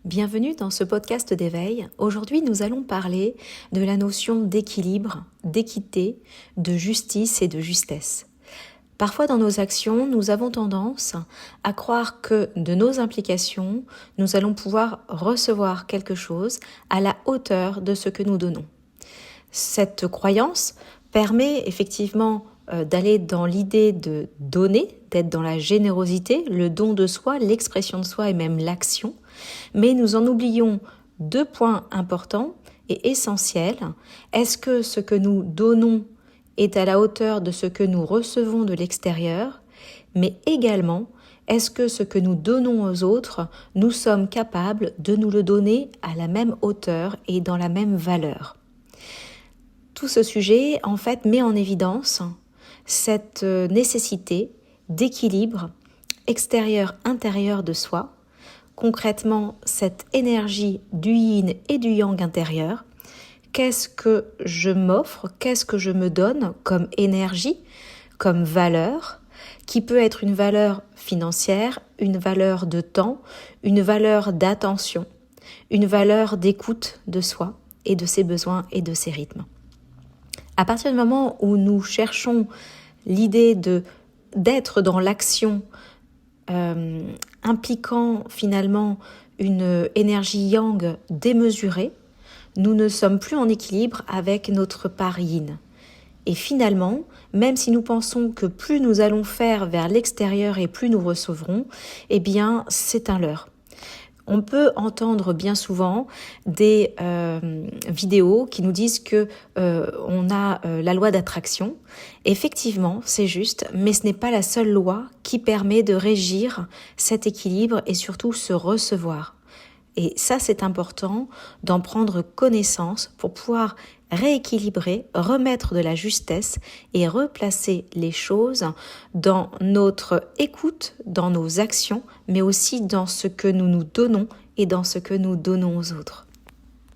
Bienvenue dans ce podcast d'éveil. Aujourd'hui, nous allons parler de la notion d'équilibre, d'équité, de justice et de justesse. Parfois dans nos actions, nous avons tendance à croire que de nos implications, nous allons pouvoir recevoir quelque chose à la hauteur de ce que nous donnons. Cette croyance permet effectivement d'aller dans l'idée de donner, d'être dans la générosité, le don de soi, l'expression de soi et même l'action. Mais nous en oublions deux points importants et essentiels. Est-ce que ce que nous donnons est à la hauteur de ce que nous recevons de l'extérieur? Mais également, est-ce que ce que nous donnons aux autres, nous sommes capables de nous le donner à la même hauteur et dans la même valeur? Tout ce sujet, en fait, met en évidence cette nécessité d'équilibre extérieur-intérieur de soi, concrètement cette énergie du yin et du yang intérieur. Qu'est-ce que je m'offre, qu'est-ce que je me donne comme énergie, comme valeur, qui peut être une valeur financière, une valeur de temps, une valeur d'attention, une valeur d'écoute de soi et de ses besoins et de ses rythmes. À partir du moment où nous cherchons l'idée d'être dans l'action, impliquant finalement une énergie yang démesurée, nous ne sommes plus en équilibre avec notre part yin. Et finalement, même si nous pensons que plus nous allons faire vers l'extérieur et plus nous recevrons, eh bien c'est un leurre. On peut entendre bien souvent des vidéos qui nous disent que on a la loi d'attraction. Effectivement, c'est juste, mais ce n'est pas la seule loi qui permet de régir cet équilibre et surtout se recevoir. Et ça, c'est important d'en prendre connaissance pour pouvoir rééquilibrer, remettre de la justesse et replacer les choses dans notre écoute, dans nos actions, mais aussi dans ce que nous nous donnons et dans ce que nous donnons aux autres.